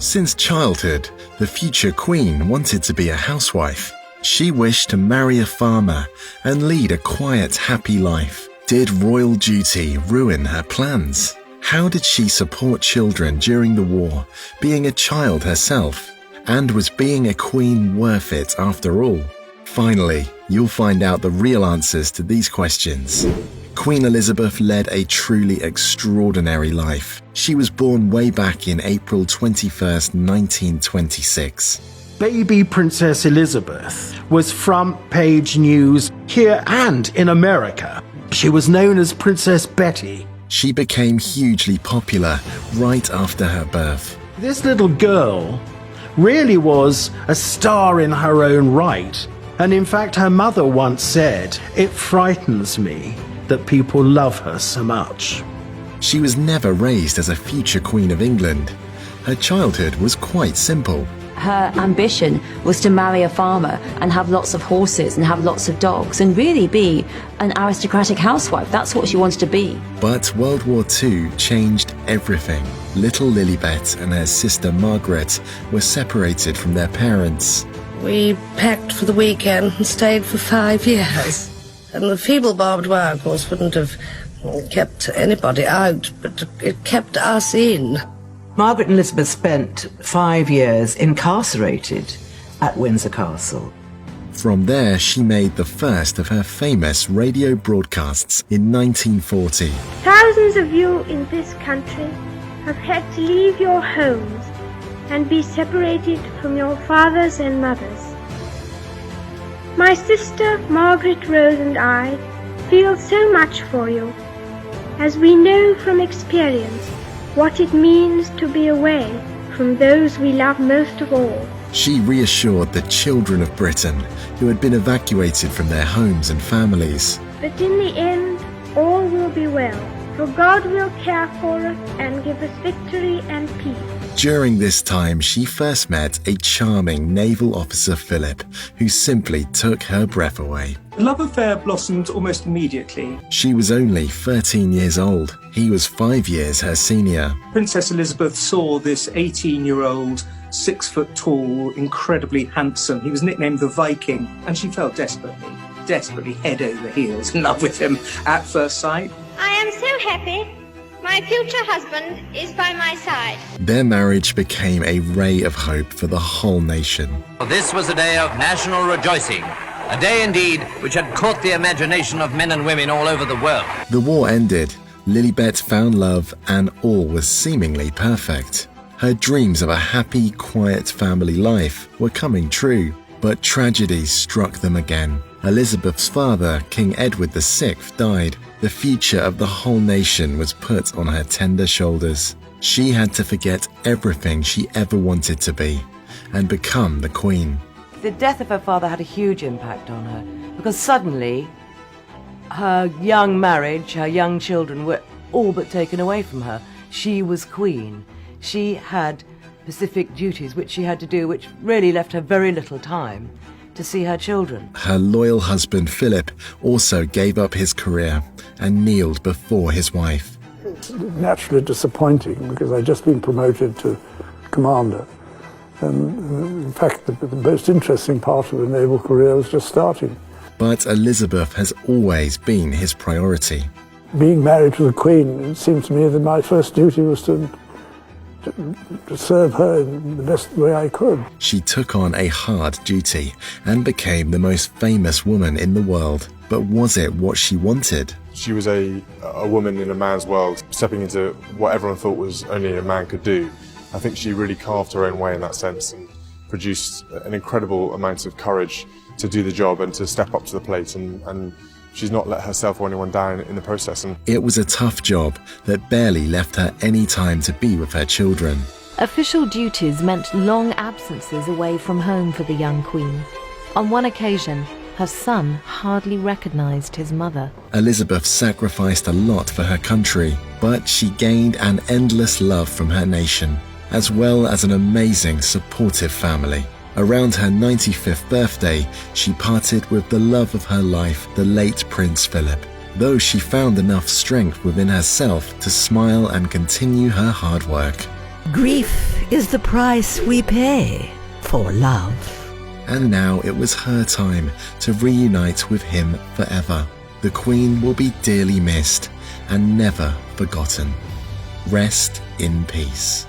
Since childhood, the future queen wanted to be a housewife. She wished to marry a farmer and lead a quiet, happy life. Did royal duty ruin her plans? How did she support children during the war, being a child herself? And was being a queen worth it after all? Finally, you'll find out the real answers to these questions. Queen Elizabeth led a truly extraordinary life. She was born way back in April 21st, 1926. Baby Princess Elizabeth was front-page news here and in America. She was known as Princess Betty. She became hugely popular right after her birth. This little girl really was a star in her own right. And in fact, her mother once said, "It frightens me that people love her so much." She was never raised as a future Queen of England. Her childhood was quite simple. Her ambition was to marry a farmer and have lots of horses and have lots of dogs and really be an aristocratic housewife. That's what she wanted to be. But World War II changed everything. Little Lilibet and her sister Margaret were separated from their parents. We packed for the weekend and stayed for 5 years. And the feeble barbed wire, of course, wouldn't have kept anybody out, but it kept us in. Margaret and Elizabeth spent 5 years incarcerated at Windsor Castle. From there, she made the first of her famous radio broadcasts in 1940. Thousands of you in this country have had to leave your homes and be separated from your fathers and mothers. My sister Margaret Rose and I feel so much for you, as we know from experience what it means to be away from those we love most of all. She reassured the children of Britain who had been evacuated from their homes and families. But in the end, all will be well, for God will care for us and give us victory and peace. During this time, she first met a charming naval officer, Philip, who simply took her breath away. The love affair blossomed almost immediately. She was only 13 years old. He was 5 years her senior. Princess Elizabeth saw this 18-year-old, 6 foot tall, incredibly handsome. He was nicknamed the Viking, and she fell desperately head over heels in love with him at first sight. I am so happy. My future husband is by my side. Their marriage became a ray of hope for the whole nation. This was a day of national rejoicing, a day indeed which had caught the imagination of men and women all over the world. The war ended, Lilibet found love, and all was seemingly perfect. Her dreams of a happy, quiet family life were coming true, but tragedy struck them again. Elizabeth's father, King Edward VI, died. The future of the whole nation was put on her tender shoulders. She had to forget everything she ever wanted to be and become the Queen. The death of her father had a huge impact on her because suddenly her young marriage, her young children were all but taken away from her. She was Queen. She had specific duties which she had to do, which really left her very little time to see her children. Her loyal husband, Philip, also gave up his career and kneeled before his wife. It's naturally disappointing because I'd just been promoted to commander. And in fact, the most interesting part of the naval career was just starting. But Elizabeth has always been his priority. Being married to the Queen, it seemed to me that my first duty was to serve her in the best way I could. She took on a hard duty and became the most famous woman in the world. But was it what she wanted? She was a woman in a man's world, stepping into what everyone thought was only a man could do. I think she really carved her own way in that sense and produced an incredible amount of courage to do the job and to step up to the plate, and she's not let herself or anyone down in the process. And it was a tough job that barely left her any time to be with her children. Official duties meant long absences away from home for the young Queen. On one occasion, her son hardly recognized his mother. Elizabeth sacrificed a lot for her country, but she gained an endless love from her nation, as well as an amazing, supportive family. Around her 95th birthday, she parted with the love of her life, the late Prince Philip, though she found enough strength within herself to smile and continue her hard work. Grief is the price we pay for love. And now it was her time to reunite with him forever. The Queen will be dearly missed and never forgotten. Rest in peace.